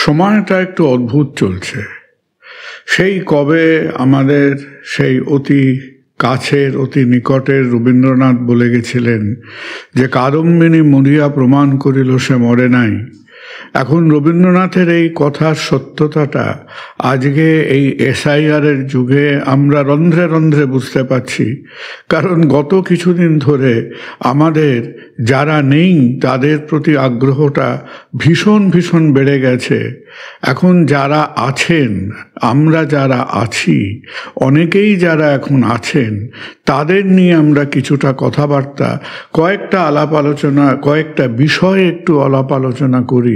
সময়টা একটু অদ্ভুত চলছে। সেই কবে আমাদের সেই অতি কাছের অতি নিকটের রবীন্দ্রনাথ বলে গেছিলেন যে কাদম্বিনী মরিয়া প্রমাণ করিল সে মরে নাই। এখন রবীন্দ্রনাথের এই কথার সত্যতাটা আজকে এই এসআইআরের যুগে আমরা রন্ধ্রে রন্ধ্রে বুঝতে পারছি। কারণ গত কিছুদিন ধরে আমাদের যারা নেই তাদের প্রতি আগ্রহটা ভীষণ ভীষণ বেড়ে গেছে। এখন যারা আছেন, আমরা যারা আছি, অনেকেই যারা এখন আছেন, তাদের নিয়ে আমরা কিছুটা কথাবার্তা, কয়েকটা আলাপ আলোচনা, কয়েকটা বিষয়ে একটু আলাপ আলোচনা করি।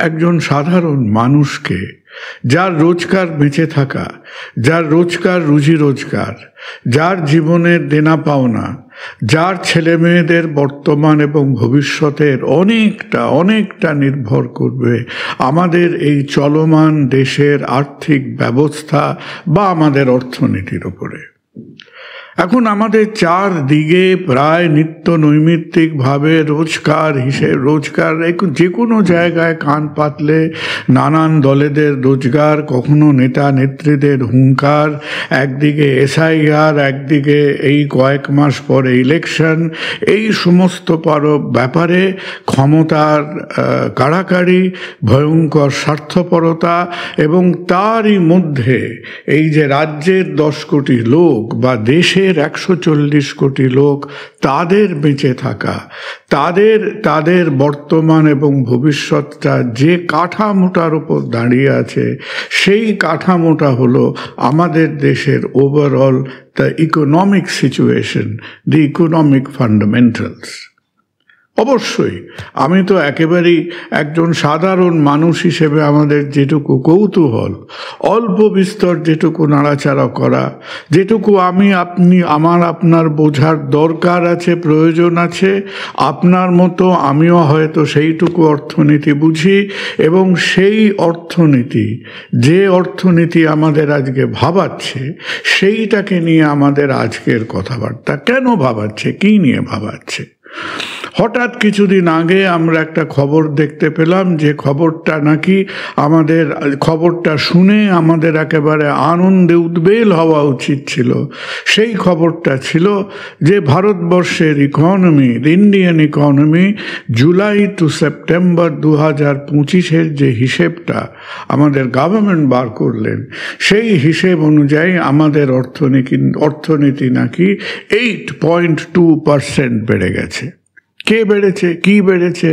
একজন সাধারণ মানুষকে, যার রোজগার বেঁচে থাকা, যার রোজগার রুজি রোজগার, যার জীবনের দেনা পাওনা, যার ছেলে মেয়েদের বর্তমান এবং ভবিষ্যতের অনেকটা নির্ভর করবে আমাদের এই চলমান দেশের আর্থিক ব্যবস্থা বা আমাদের অর্থনীতির উপরে। এখন আমাদের চারদিকে প্রায় নিত্য নৈমিত্তিকভাবে রোজগার যে কোনো জায়গায় কান পাতলে নানান দলেদের রোজগার, কখনো নেতা নেত্রীদের হুঙ্কার, একদিকে এসআইআর, একদিকে এই কয়েক মাস পরে ইলেকশন, এই সমস্ত ব্যাপারে ক্ষমতার কাড়াকাড়ি, ভয়ঙ্কর স্বার্থপরতা, এবং তারই মধ্যে এই যে রাজ্যের 10 কোটি লোক বা দেশের 140 কোটি লোক, তাদের বেঁচে থাকা, তাদের বর্তমান এবং ভবিষ্যৎটা যে কাঠামোটার উপর দাঁড়িয়ে আছে, সেই কাঠামোটা হলো আমাদের দেশের overall the economic situation, the economic fundamentals. অবশ্যই আমি তো একেবারেই একজন সাধারণ মানুষ হিসেবে আমাদের যেটুকু কৌতূহল, অল্প বিস্তর যেটুকু নাড়াচাড়া করা, যেটুকু আপনার বোঝার দরকার আছে, প্রয়োজন আছে, আপনার মতো আমিও হয়তো সেইটুকু অর্থনীতি বুঝি, এবং সেই যে অর্থনীতি আমাদের আজকে ভাবাচ্ছে, সেইটাকে নিয়ে আমাদের আজকের কথাবার্তা। কেন ভাবাচ্ছে, কী নিয়ে ভাবাচ্ছে? হঠাৎ কিছুদিন আগে আমরা একটা খবর দেখতে পেলাম, যে খবরটা শুনে আমাদের একেবারে আনন্দে উদ্বেল হওয়া উচিত ছিল। সেই খবরটা ছিল যে ভারতবর্ষের economy, Indian economy, July to September 2025-এর যে হিসেবটা আমাদের গভর্নমেন্ট বার করলেন, সেই হিসেব অনুযায়ী আমাদের অর্থনীতি নাকি 8.2% বেড়ে গেছে। কে বেড়েছে, কি বেড়েছে?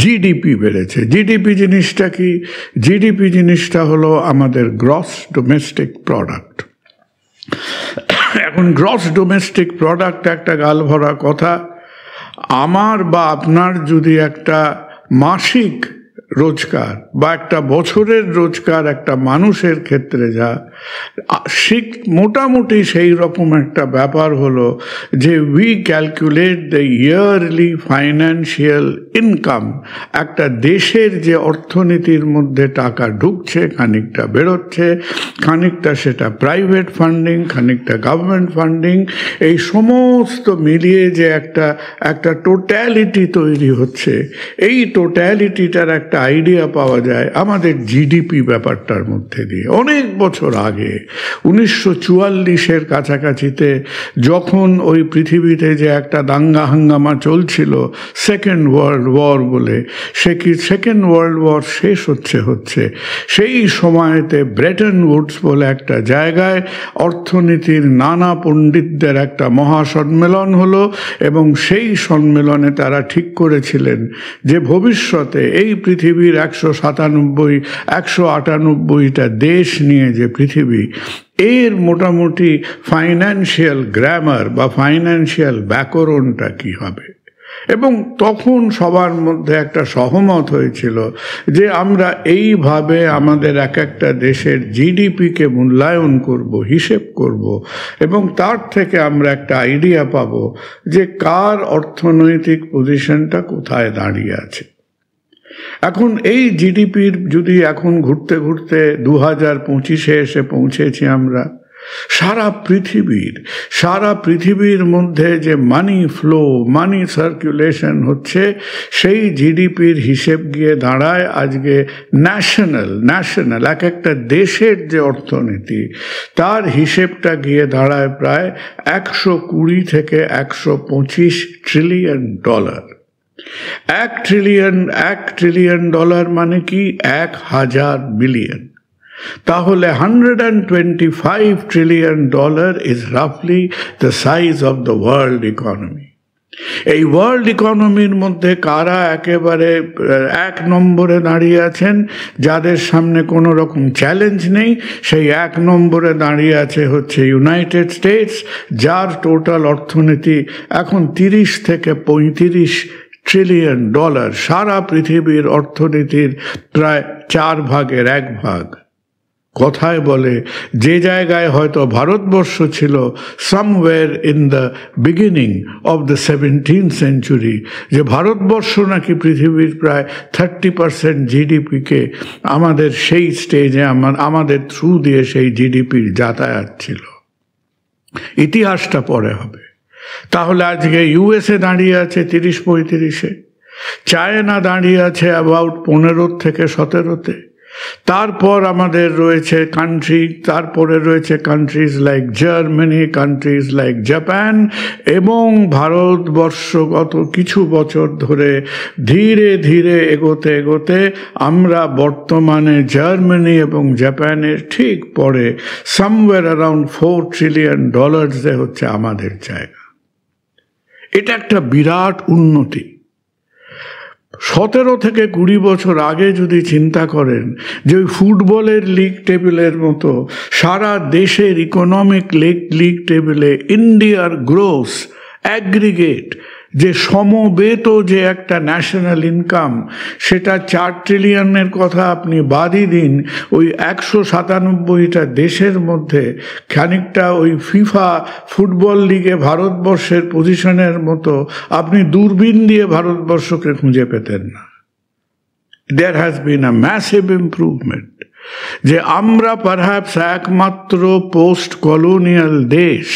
জিডিপি বেড়েছে। জিডিপি জিনিসটা কি? জিডিপি জিনিসটা হলো আমাদের গ্রস ডোমেস্টিক প্রোডাক্ট। এখন গ্রস ডোমেস্টিক প্রোডাক্ট একটা গালভরা কথা। আমার বা আপনার যদি একটা মাসিক রোজগার বা একটা বছরের রোজগার একটা মানুষের ক্ষেত্রে মোটামুটি সেই রকম একটা ব্যাপার হলো যে we calculate the yearly financial income. একটা দেশের যে অর্থনীতির মধ্যে টাকা ঢুকছে, খানিকটা বেরোচ্ছে, খানিকটা সেটা প্রাইভেট ফান্ডিং, খানিকটা গভর্নমেন্ট ফান্ডিং, এই সমস্ত মিলিয়ে যে একটা টোটালিটি তৈরি হচ্ছে, এই টোটালিটিটার একটা আইডিয়া পাওয়া যায় আমাদের জিডিপি ব্যাপারটার মধ্যে দিয়ে। অনেক বছর আগে 1944-এর কাছাকাছিতে যখন ওই পৃথিবীতে যে একটা দাঙ্গা হাঙ্গামা চলছিল, সেকেন্ড ওয়ার্ল্ড ওয়ার বলে, সেকেন্ড ওয়ার্ল্ড ওয়ার শেষ হচ্ছে সেই সময়তে ব্রেটন উডস বলে একটা জায়গায় অর্থনীতির নানা পণ্ডিতদের একটা মহাসম্মেলন হলো, এবং সেই সম্মেলনে তারা ঠিক করেছিলেন যে ভবিষ্যতে এই পৃথিবীর 198টা দেশ নিয়ে যে পৃথিবী, এর মোটামুটি ফাইন্যান্সিয়াল গ্রামার বা ফাইন্যান্সিয়াল ব্যাকরণটা কি হবে। এবং তখন সবার মধ্যে একটা সহমত হয়েছিল যে আমরা এইভাবে আমাদের একটা দেশের জিডিপিকে মূল্যায়ন করব, হিসেব করব, এবং তার থেকে আমরা একটা আইডিয়া পাব যে কার অর্থনৈতিক পজিশনটা কোথায় দাঁড়িয়ে আছে। এখন এই জিডিপির যদি এখন ঘুরতে ঘুরতে 2025-এ এসে পৌঁছেছি আমরা, সারা পৃথিবীর মধ্যে যে মানি ফ্লো, মানি সার্কুলেশন হচ্ছে, সেই জিডিপির হিসেব গিয়ে দাঁড়ায় আজকে ন্যাশনাল এক একটা দেশের যে অর্থনীতি, তার হিসেবটা গিয়ে দাঁড়ায় প্রায় 120 থেকে 125 ট্রিলিয়ন ডলার। $1 ট্রিলিয়ন মানে কি 1000 বিলিয়ন। তাহলে $125 trillion is roughly the size of the world economy. এই ওয়ার্ল্ড ইকোনমির মধ্যে কারা একেবারে 1 নম্বরে দাঁড়িয়ে আছেন, যাদের সামনে কোনো রকম চ্যালেঞ্জ নেই? সেই 1 নম্বরে দাঁড়িয়ে আছে হচ্ছে ইউনাইটেড স্টেটস, যার টোটাল অর্থনীতি এখন 30 থেকে 35 ট্রিলিয়ন ডলার, সারা পৃথিবীর অর্থনীতির প্রায় 4 ভাগের 1 ভাগ। কথায় বলে, যে জায়গায় হয়তো ভারতবর্ষ ছিল somewhere in the beginning of the 17th century, যে ভারতবর্ষ নাকি পৃথিবীর প্রায় 30% জিডিপিকে আমাদের সেই স্টেজে আমাদের থ্রু দিয়ে সেই জিডিপির যাতায়াত ছিল। ইতিহাসটা পরে হবে। তাহলে আজকে ইউএসএ দাঁড়িয়ে আছে 30-35-এ, চায়না দাঁড়িয়ে আছে অ্যাবাউট 15 থেকে 17-তে, তারপর আমাদের রয়েছে তারপরে রয়েছে countries like Germany, countries like Japan, এবং ভারতবর্ষ গত কিছু বছর ধরে ধীরে ধীরে এগোতে আমরা বর্তমানে জার্মানি এবং জাপানের ঠিক পরে সামওয়্যার অ্যারাউন্ড $4 ট্রিলিয়ন হচ্ছে আমাদের জায়গা। এটা একটা বিরাট উন্নতি। 17 থেকে 20 বছর আগে যদি চিন্তা করেন যে ওই ফুটবলের লিগ টেবিলের মতো সারা দেশের ইকোনমিক লিগ টেবিলে ইন্ডিয়ার গ্রোস অ্যাগ্রিগেট যে সমবেত যে একটা ন্যাশনাল ইনকাম, সেটা 4 ট্রিলিয়নের কথা আপনি বাদই দিন, ওই 197টা দেশের মধ্যে খানিকটা ওই ফিফা ফুটবল লিগে ভারতবর্ষের পজিশনের মতো আপনি দূরবীন দিয়ে ভারতবর্ষকে খুঁজে পেতেন না। There has been a massive improvement. যে আমরা পারহ্যাপস একমাত্র পোস্ট কলোনিয়াল দেশ,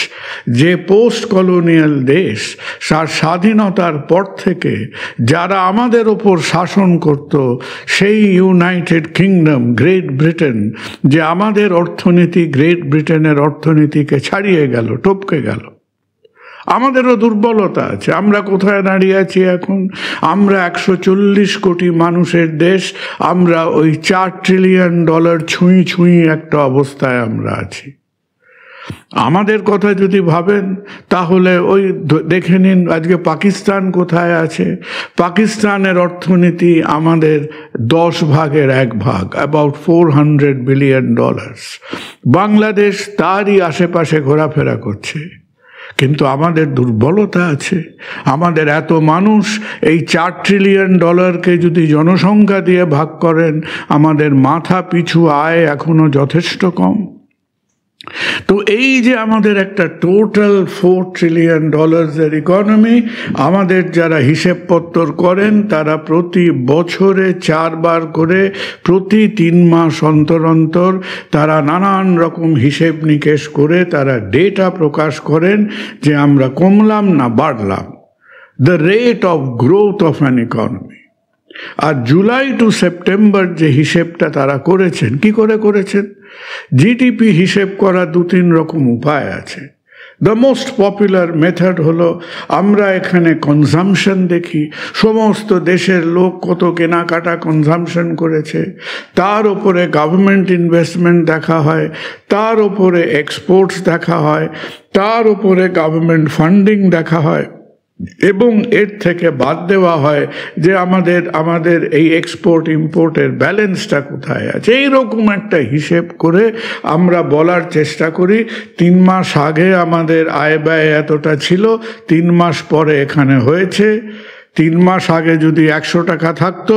যে পোস্ট কলোনিয়াল দেশ স্বাধীনতার পর থেকে যারা আমাদের ওপর শাসন করত, সেই ইউনাইটেড কিংডম, গ্রেট ব্রিটেন, যে আমাদের অর্থনীতি গ্রেট ব্রিটেনের অর্থনীতিকে ছাড়িয়ে গেল, টপকে গেল। আমাদেরও দুর্বলতা আছে। আমরা কোথায় দাঁড়িয়ে আছি এখন? আমরা 140 কোটি মানুষের দেশ, আমরা ওই $4 ট্রিলিয়ন ছুঁই একটা অবস্থায় আমরা আছি। আমাদের কথা যদি ভাবেন তাহলে ওই দেখে নিন আজকে পাকিস্তান কোথায় আছে। পাকিস্তানের অর্থনীতি আমাদের 10 ভাগের 1 ভাগ, অ্যাবাউট $400 বিলিয়ন। বাংলাদেশ তারই আশেপাশে ঘোরাফেরা করছে। কিন্তু আমাদের দুর্বলতা আছে। আমাদের এত মানুষ, এই $4 ট্রিলিয়ন যদি জনসংখ্যা দিয়ে ভাগ করেন, আমাদের মাথা পিছু আয় এখনো যথেষ্ট কম। তো এই যে আমাদের একটা টোটাল $4 ট্রিলিয়ন এর ইকোনমি, আমাদের যারা হিসেবপত্তর করেন তারা প্রতি বছরে 4 বার করে প্রতি 3 মাস অন্তর তারা নানান রকম হিসেব নিকেশ করে তারা ডেটা প্রকাশ করেন যে আমরা কমলাম না বাড়লাম, the rate of growth of an economy. আর জুলাই টু সেপ্টেম্বর যে হিসেবটা তারা করেছেন, কি করে করেছেন? জিডিপি হিসেব করা 2-3 রকম উপায় আছে। দ্য মোস্ট পপুলার মেথড হলো আমরা এখানে কনজামশন দেখি, সমস্ত দেশের লোক কত কেনাকাটা কনজামশন করেছে, তার উপরে গভর্নমেন্ট ইনভেস্টমেন্ট দেখা হয়, তার উপরে এক্সপোর্টস দেখা হয়, তার উপরে গভর্নমেন্ট ফান্ডিং দেখা হয়, এবং এর থেকে বাদ দেওয়া হয় যে আমাদের এই এক্সপোর্ট ইম্পোর্টের ব্যালেন্সটা কোথায় আছে। এইরকম একটা হিসেব করে আমরা বলার চেষ্টা করি 3 মাস আগে আমাদের আয় ব্যয় এতটা ছিল, 3 মাস পরে এখানে হয়েছে। 3 মাস আগে যদি 100 টাকা থাকতো,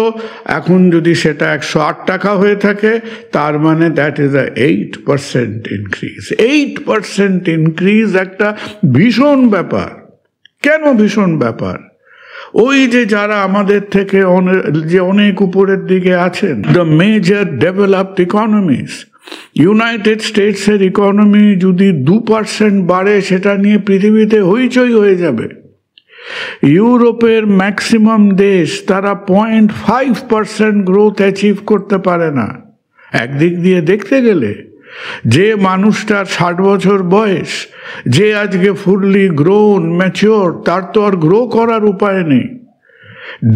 এখন যদি সেটা 108 টাকা হয়ে থাকে, তার মানে that is a 8% increase. 8% increase একটা ভীষণ ব্যাপার। কেন ভীষণ ব্যাপার? ওই যে যারা আমাদের থেকে অনেক উপরের দিকে আছেন, the major developed economies, United স্টেটসের ইকোনমি যদি 2% বাড়ে সেটা নিয়ে পৃথিবীতে হইচই হয়ে যাবে। ইউরোপের ম্যাক্সিমাম দেশ তারা 0.5% গ্রোথ অ্যাচিভ করতে পারে না। একদিক দিয়ে দেখতে গেলে যে মানুষটার 60 বছর বয়স, যে আজকে ফুললি গ্রোন ম্যাচিওর, তার তো আর গ্রো করার উপায় নেই।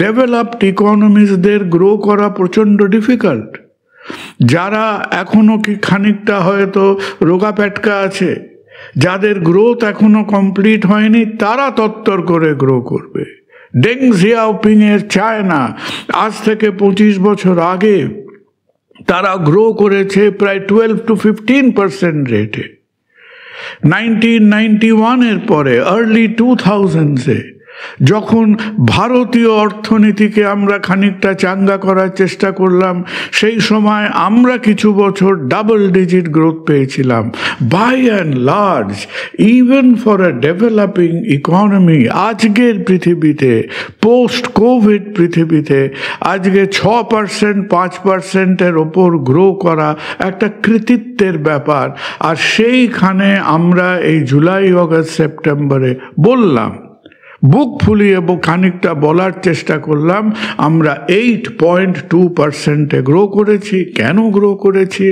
ডেভেলপড ইকোনমিজদের গ্রো করা প্রচণ্ড ডিফিকাল্ট। যারা এখনো কি খানিকটা হয়তো রোগা পেটকা আছে, যাদের গ্রোথ এখনো কমপ্লিট হয়নি, তারা তত্তর করে গ্রো করবে। ডেং জিয়াওপিং এর চায়না আজ থেকে 25 বছর আগে তারা গ্রো করেছে প্রায় 12-15% রেটে। 1991 পরে আর্লি 2000s-এ যখন ভারতীয় অর্থনীতিকে আমরা খানিকটা চাঙ্গা করার চেষ্টা করলাম, সেই সময় আমরা কিছু বছর ডাবল ডিজিট গ্রোথ পেয়েছিলাম। By and large, even for a developing economy, আজকের পৃথিবীতে, পোস্ট কোভিড পৃথিবীতে আজকে 6%, 5%-এর ওপর গ্রো করা একটা কৃতিত্বের ব্যাপার। আর সেইখানে আমরা এই জুলাই, অগস্ট, সেপ্টেম্বরে বললাম, বুক ফুলিয়ে খানিকটা বলার চেষ্টা করলাম, আমরা 8.2%-এ গ্রো করেছি। কেন গ্রো করেছি?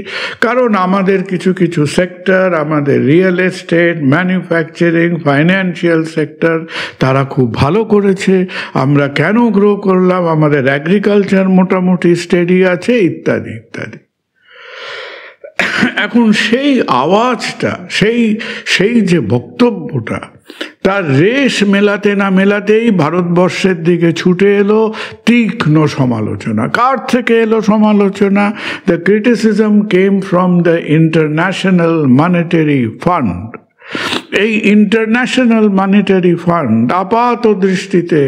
কারণ আমাদের কিছু কিছু সেক্টর, আমাদের real estate, manufacturing, financial sector, তারা খুব ভালো করেছে। আমরা কেন গ্রো করলাম? আমাদের এগ্রিকালচার মোটামুটি স্টেডি আছে, ইত্যাদি ইত্যাদি। এখন সেই আওয়াজটা, সেই যে বক্তব্যটা, তার রেশ মেলাতে না মেলাতেই ভারতবর্ষের দিকে ছুটে এলো তীক্ষ্ণ সমালোচনা। কার থেকে এলো সমালোচনা? The criticism came from the international monetary fund. এই ইন্টারন্যাশনাল মনিটারি ফান্ড আপাত দৃষ্টিতে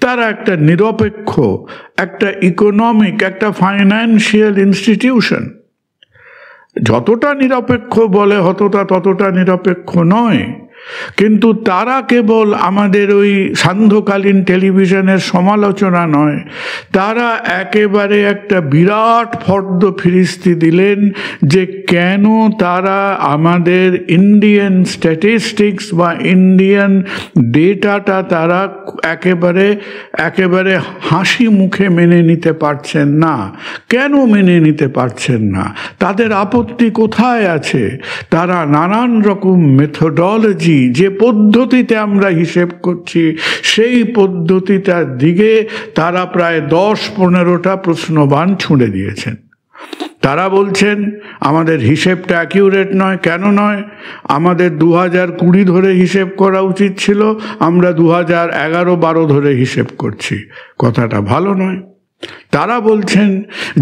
তারা একটা নিরপেক্ষ, একটা ইকোনমিক, একটা ফাইন্যান্সিয়াল ইনস্টিটিউশন। যতটা নিরপেক্ষ বলে ততটা নিরপেক্ষ নয়। কিন্তু তারা কেবল আমাদের ওই সান্ধ্যকালীন টেলিভিশনের সমালোচনা নয়, তারা একেবারে একটা বিরাট ফর্দ ফিরিস্তি দিলেন যে কেন তারা আমাদের ইন্ডিয়ান স্ট্যাটিস্টিক্স বা ইন্ডিয়ান ডেটাটা তারা একেবারে হাসি মুখে মেনে নিতে পারছেন না। কেন মেনে নিতে পারছেন না? তাদের আপত্তি কোথায় আছে? তারা নানান রকম মেথোডলজি, যে পদ্ধতিতে আমরা হিসেব করছি, সেই পদ্ধতিটার দিকে তারা প্রায় 10-15টা প্রশ্নবাণ ছুঁড়ে দিয়েছেন। তারা বলছেন আমাদের হিসেবটা অ্যাকিউরেট নয়। কেন নয়? আমাদের 2020 ধরে হিসেব করা উচিত ছিল, আমরা 2011-12 ধরে হিসেব করছি। কথাটা ভালো নয়। তারা বলছেন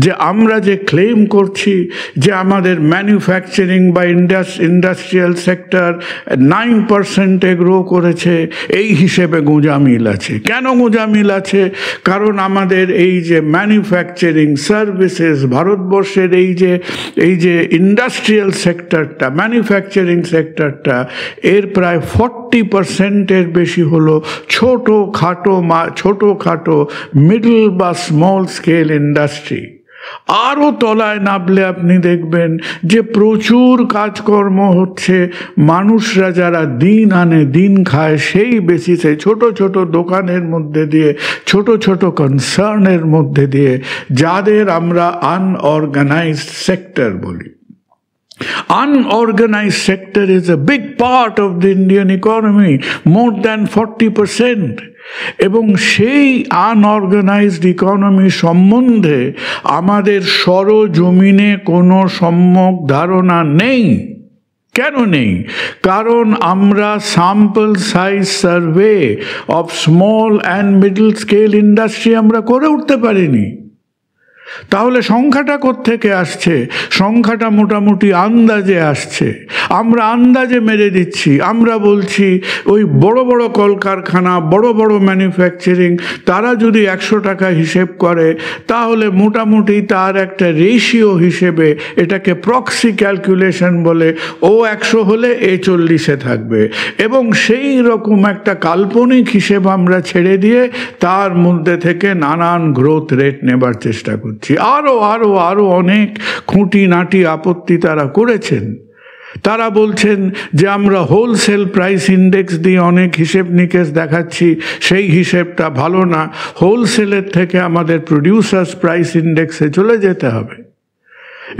যে আমরা যে ক্লেম করছি যে আমাদের ম্যানুফ্যাকচারিং বা ইন্ডাস্ট্রিয়াল সেক্টর 9%-এ গ্রো করেছে, এই হিসেবে গোঁজামিল আছে। কেন গোঁজামিল আছে? কারণ আমাদের এই যে ম্যানুফ্যাকচারিং সার্ভিসেস, ভারতবর্ষের এই যে ইন্ডাস্ট্রিয়াল সেক্টরটা, ম্যানুফ্যাকচারিং সেক্টরটা, এর প্রায় 40%-এর বেশি হলো ছোটোখাটো মিডল বা স্মল স্কেল ইন্ডাস্ট্রি। আরও তলায় নামলে আপনি দেখবেন যে প্রচুর কাজকর্ম হচ্ছে মানুষরা যারা দিন আনে দিন খায় সেই বেসিসে, ছোট ছোট দোকানের মধ্যে দিয়ে, ছোট ছোট কনসার্নের মধ্যে দিয়ে, যাদের আমরা আনঅর্গানাইজড সেক্টর বলি। Unorganized sector is a big part of the Indian economy, more than 40%. এবং সেই আনঅর্গানাইজড ইকোনমি সম্বন্ধে আমাদের সরজমিনে কোনো সম্যক ধারণা নেই। কেন নেই? কারণ আমরা sample size survey of small and middle scale industry আমরা করে উঠতে পারিনি। তাহলে সংখ্যাটা কোত্থেকে আসছে? সংখ্যাটা মোটামুটি আন্দাজে আসছে। আমরা আন্দাজে মেরে দিচ্ছি। আমরা বলছি ওই বড় বড় কলকারখানা, বড় বড় ম্যানুফ্যাকচারিং, তারা যদি 100 টাকা হিসেব করে তাহলে মোটামুটি তার একটা রেশিও হিসেবে, এটাকে প্রক্সি ক্যালকুলেশন বলে, ও 100 হলে এ 40-এ থাকবে। এবং সেই রকম একটা কাল্পনিক হিসেব আমরা ছেড়ে দিয়ে তার মধ্যে থেকে নানান গ্রোথ রেট নেবার চেষ্টা করছি। করছি। আরও আরও আরও অনেক খুঁটিনাটি আপত্তি তারা করেছেন। তারা বলছেন যে আমরা হোলসেল প্রাইস ইন্ডেক্স দিয়ে অনেক হিসেব নিকেশ দেখাচ্ছি, সেই হিসেবটা ভালো না, হোলসেলের থেকে আমাদের প্রডিউসার্স প্রাইস ইন্ডেক্সে চলে যেতে হবে।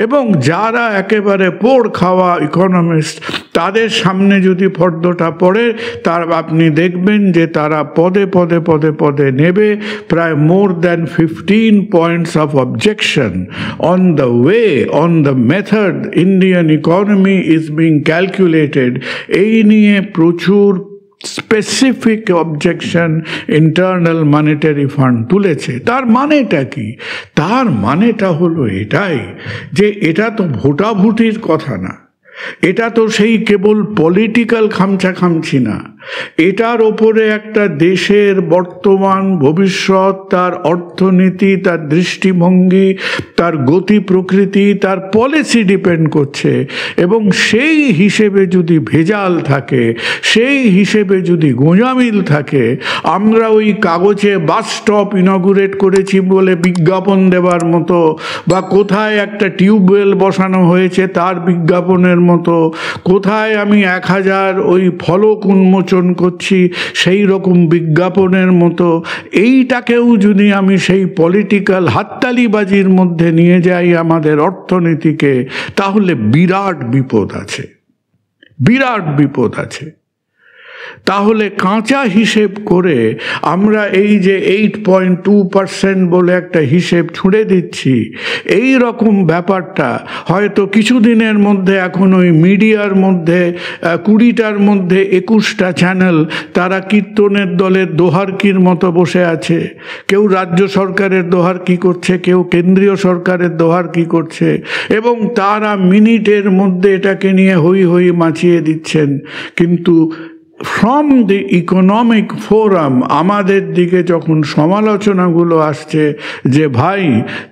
এবং যারা একেবারে পোড় খাওয়া ইকোনমিস্ট, তাদের সামনে যদি ফর্দটা পড়ে, তার আপনি দেখবেন যে তারা পদে পদে পদে পদে নেবে প্রায় more than 15 points of objection on the way, on the method Indian economy is being calculated. এই নিয়ে প্রচুর specific objection internal monetary fund তুলেছে। তার মানেটা কি? তার মানেটা হলো এটাই যে এটা তো ভোটাভুটির কথা না, এটা তো সেই কেবল পলিটিক্যাল খামছি না, এটার ওপরে একটা দেশের বর্তমান ভবিষ্যৎ, তার অর্থনীতি, তার দৃষ্টিভঙ্গি, তার গতি প্রকৃতি, তার পলিসি ডিপেন্ড করছে। এবং সেই হিসেবে যদি ভেজাল থাকে, সেই হিসেবে যদি গোঁজামিল থাকে, আমরা ওই কাগজে বাস স্টপ ইনগুরেট করেছি বলে বিজ্ঞাপন দেওয়ার মতো, বা কোথায় একটা টিউবওয়েল বসানো হয়েছে তার বিজ্ঞাপনের মতো, কোথায় আমি 1000 ওই ফলক উন্মোচন করছি সেই রকম বিজ্ঞাপনের মতো, এইটাকেও যদি আমি সেই পলিটিক্যাল হাততালিবাজির মধ্যে নিয়ে যাই আমাদের অর্থনীতিকে, তাহলে বিরাট বিপদ আছে, বিরাট বিপদ আছে। তাহলে কাঁচা হিসেব করে আমরা এই যে 8.2% বলে একটা হিসেব ছুঁড়ে দিচ্ছি, এই রকম ব্যাপারটা হয়তো কিছুদিনের মধ্যে এখন ওই মিডিয়ার মধ্যে 20টার মধ্যে 21টা চ্যানেল তারা কীর্তনের দলের দোহারকির মতো বসে আছে। কেউ রাজ্য সরকারের দোহারকি করছে, কেউ কেন্দ্রীয় সরকারের দোহারকি করছে, এবং তারা মিনিটের মধ্যে এটাকে নিয়ে হই হই মাচিয়ে দিচ্ছেন। কিন্তু ফ্রম দি ইকোনমিক ফোরাম আমাদের দিকে যখন সমালোচনাগুলো আসছে যে ভাই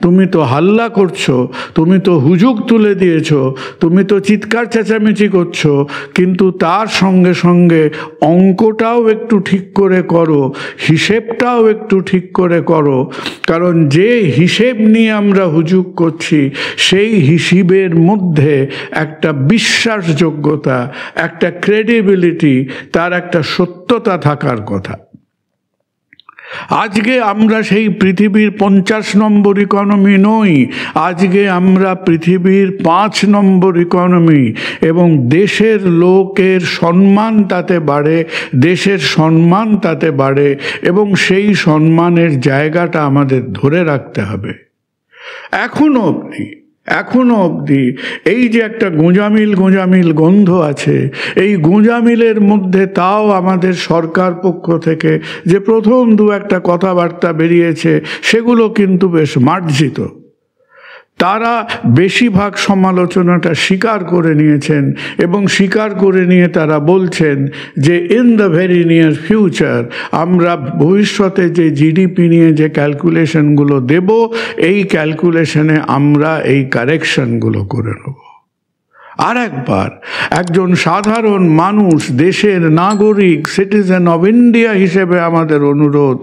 তুমি তো হাল্লা করছো, তুমি তো হুজুগ তুলে দিয়েছো, তুমি তো চিৎকার চেঁচামেচি করছো, কিন্তু তার সঙ্গে সঙ্গে অঙ্কটাও একটু ঠিক করে করো, হিসেবটাও একটু ঠিক করে করো, কারণ যে হিসেব নিয়ে আমরা হুজুগ করছি সেই হিসেবের মধ্যে একটা বিশ্বাসযোগ্যতা, একটা ক্রেডিবিলিটি, তার একটা সত্যতা থাকার কথা। আজকে আমরা সেই পৃথিবীর 50 নম্বর ইকোনমি নই, আজকে আমরা পৃথিবীর 5 নম্বর ইকোনমি, এবং দেশের লোকের সম্মান তাতে বাড়ে, দেশের সম্মান তাতে বাড়ে, এবং সেই সম্মানের জায়গাটা আমাদের ধরে রাখতে হবে। এখনো অবধি এই যে একটা গোঁজামিল গন্ধ আছে, এই গোঁজামিলের মধ্যে তাও আমাদের সরকার পক্ষ থেকে যে প্রথম 2-1টা কথাবার্তা বেরিয়েছে সেগুলো কিন্তু বেশ মার্জিত। তারা বেশিরভাগ সমালোচনাটা স্বীকার করে নিয়েছেন, এবং স্বীকার করে নিয়ে তারা বলছেন যে in the very near future আমরা ভবিষ্যতে যে জিডিপি নিয়ে যে ক্যালকুলেশনগুলো দেব, এই ক্যালকুলেশনে আমরা এই কারেকশনগুলো করে নেব। আর একবার একজন সাধারণ মানুষ, দেশের নাগরিক, সিটিজেন অব ইন্ডিয়া হিসেবে আমাদের অনুরোধ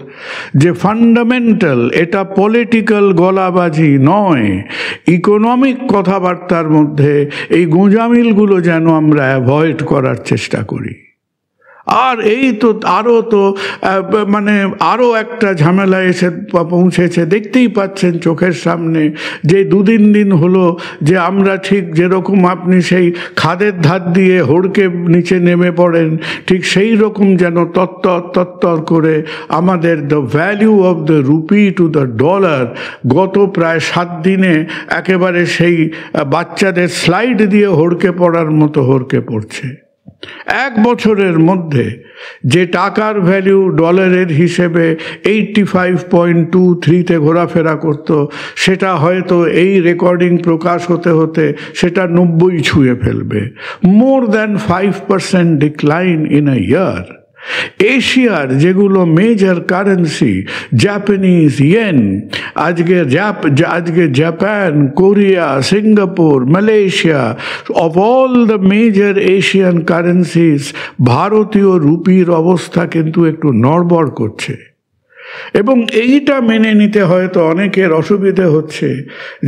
যে ফান্ডামেন্টাল, এটা পলিটিক্যাল গলাবাজি নয়, ইকোনমিক কথাবার্তার মধ্যে এই গোঁজামিলগুলো যেন আমরা অ্যাভয়েড করার চেষ্টা করি। আর এই তো আরও একটা ঝামেলা এসে পৌঁছেছে, দেখতেই পাচ্ছেন চোখের সামনে, যে 2-3 দিন হলো যে আমরা ঠিক যেরকম আপনি সেই খাদের ধার দিয়ে হড়কে নিচে নেমে পড়েন, ঠিক সেই রকম যেন তত্তর করে আমাদের the value of the rupee to the dollar গত প্রায় 7 দিনে একেবারে সেই বাচ্চাদের স্লাইড দিয়ে হড়কে পড়ার মতো হড়কে পড়ছে। 1 বছরের মধ্যে যে টাকার ভ্যালু ডলারের হিসেবে 85.23-তে ঘোরাফেরা করত, সেটা হয়তো এই রেকর্ডিং প্রকাশ হতে হতে সেটা 90 ছুঁয়ে ফেলবে। More than 5% decline in a year. এশিয়ার যেগুলো মেজর কারেন্সি, জাপানিজ ইয়েন, আজকে Japan, Korea, Singapore, Malaysia, of all the major Asian currencies ভারতীয় রুপির অবস্থা কিন্তু একটু নড়বড় করছে। এবং এইটা মেনে নিতে হয়তো অনেকের অসুবিধে হচ্ছে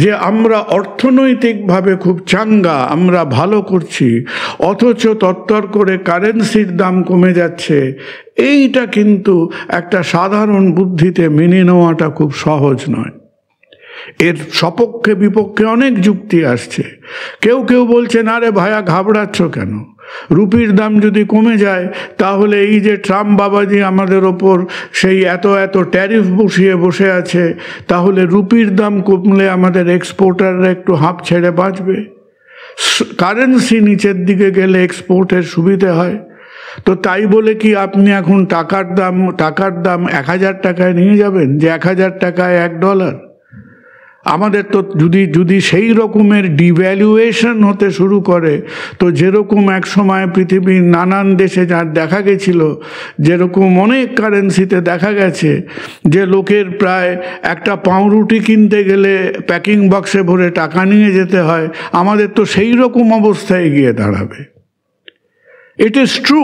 যে আমরা অর্থনৈতিকভাবে খুব চাঙ্গা, আমরা ভালো করছি, অথচ তত্তর করে কারেন্সির দাম কমে যাচ্ছে। এইটা কিন্তু একটা সাধারণ বুদ্ধিতে মেনে নেওয়াটা খুব সহজ নয়। এর সপক্ষে বিপক্ষে অনেক যুক্তি আসছে। কেউ কেউ বলছেন, আরে ভাইয়া ঘাবড়াচ্ছ কেন, রুপির দাম যদি কমে যায় তাহলে এই যে ট্রাম্প বাবাজি আমাদের ওপর সেই এত এত ট্যারিফ বসিয়ে বসে আছে, তাহলে রুপির দাম কমলে আমাদের এক্সপোর্টাররা একটু হাঁপ ছেড়ে বাঁচবে, কারেন্সি নিচের দিকে গেলে এক্সপোর্টের সুবিধে হয়। তো তাই বলে কি আপনি এখন টাকার দাম 1000 টাকায় নিয়ে যাবেন, যে 1000 টাকায় $1? আমাদের তো যদি সেই রকমের ডিভ্যালুয়েশন হতে শুরু করে, তো যেরকম এক সময় পৃথিবীর নানান দেশে যার দেখা গেছিল, যেরকম অনেক কারেন্সিতে দেখা গেছে যে লোকের প্রায় একটা পাউরুটি কিনতে গেলে প্যাকিং বক্সে ভরে টাকা নিয়ে যেতে হয়, আমাদের তো সেই রকম অবস্থায় গিয়ে দাঁড়াবে। ইট ইজ ট্রু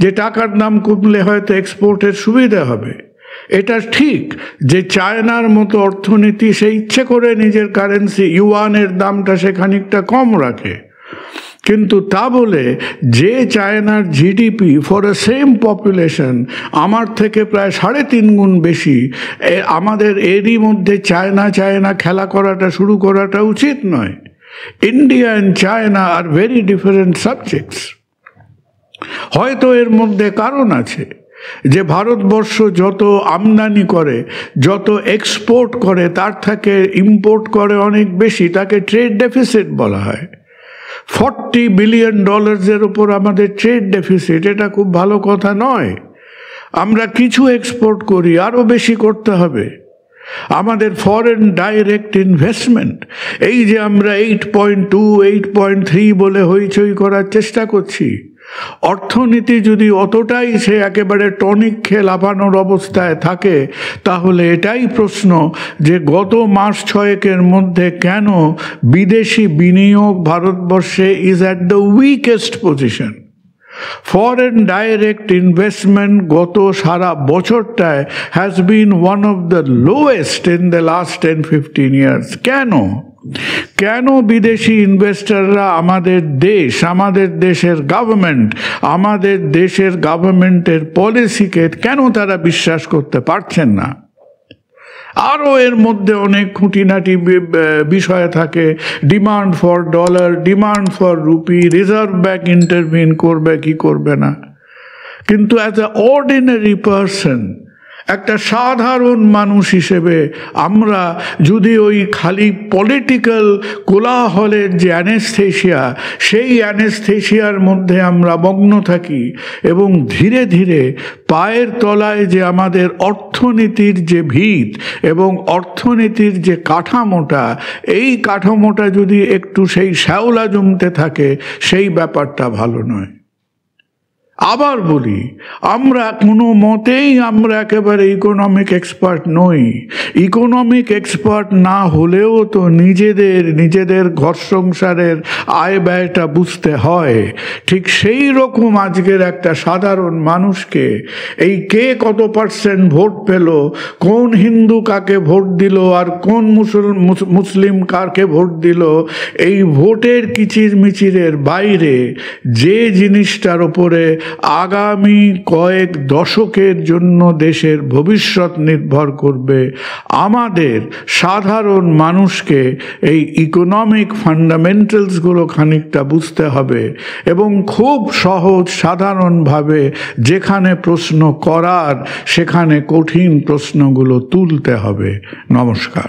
যে টাকার দাম কমলে হয়তো এক্সপোর্টের সুবিধা হবে। এটা ঠিক যে চায়নার মতো অর্থনীতি সে ইচ্ছে করে নিজের কারেন্সি ইউয়ানের দামটা সে খানিকটা কম রাখে, কিন্তু তা বলে যে চায়নার GDP for a same population আমার থেকে প্রায় 3.5 গুণ বেশি, আমাদের এরই মধ্যে চায়না খেলা করাটা শুরু করাটা উচিত নয়। India and China are very different subjects. হয়তো এর মধ্যে কারণ আছে যে ভারতবর্ষ যত আমদানি করে, যত এক্সপোর্ট করে, তার থেকে ইম্পোর্ট করে অনেক বেশি, তাকে ট্রেড ডেফিসিট বলা হয়। $40 বিলিয়ন উপর আমাদের ট্রেড ডেফিসিট। এটা খুব ভালো কথা নয়। আমরা কিছু এক্সপোর্ট করি, আরও বেশি করতে হবে। আমাদের ফরেন ডাইরেক্ট ইনভেস্টমেন্ট, এই যে আমরা 8.2, 8.3 বলে হইচই করার চেষ্টা করছি, অর্থনীতি যদি অতটাই সে একেবারে টনিক খেয়ে লাফানোর অবস্থায় থাকে, তাহলে এটাই প্রশ্ন যে গত মাস 6 মধ্যে কেন বিদেশি বিনিয়োগ ভারতবর্ষে is at the weakest position. Foreign direct investment গত সারা বছরটায় has been one of the lowest in the last 10-15 years. কেন বিদেশি ইনভেস্টররা আমাদের দেশের গভর্নমেন্ট, আমাদের দেশের গভর্নমেন্টের পলিসিকে কেন তারা বিশ্বাস করতে পারছেন না? আরও এর মধ্যে অনেক খুঁটিনাটি বিষয় থাকে, demand for dollar, demand for rupee, reserve bank intervene করবে কি করবে না। কিন্তু অ্যাজ এ অর্ডিনারি পারসন, একটা সাধারণ মানুষ হিসেবে আমরা যদি ওই খালি পলিটিক্যাল কোলাহলের যে অ্যানেস্থেশিয়া, সেই অ্যানেস্থেশিয়ার মধ্যে আমরা মগ্ন থাকি এবং ধীরে ধীরে পায়ের তলায় যে আমাদের অর্থনীতির যে ভিত এবং অর্থনীতির যে কাঠামোটা, এই কাঠামোটা যদি একটু সেই শ্যাওলা জমতে থাকে, সেই ব্যাপারটা ভালো নয়। আবার বলি, আমরা কোনো মতেই আমরা একেবারে ইকোনমিক এক্সপার্ট নই। ইকোনমিক এক্সপার্ট না হলেও তো নিজেদের ঘর সংসারের আয় ব্যয়টা বুঝতে হয়। ঠিক সেই রকম আজকের একটা সাধারণ মানুষকে এই কে কত % ভোট পেল, কোন হিন্দু কাকে ভোট দিল আর কোন মুসলিম কাকে ভোট দিল, এই ভোটের কিচিরমিচিরের বাইরে যে জিনিসটার উপরে আগামী কয়েক দশকের জন্য দেশের ভবিষ্যৎ নির্ভর করবে, আমাদের সাধারণ মানুষকে এই ইকোনমিক ফান্ডামেন্টালসগুলো খানিকটা বুঝতে হবে এবং খুব সহজ সাধারণভাবে যেখানে প্রশ্ন করার সেখানে কঠিন প্রশ্নগুলো তুলতে হবে। নমস্কার।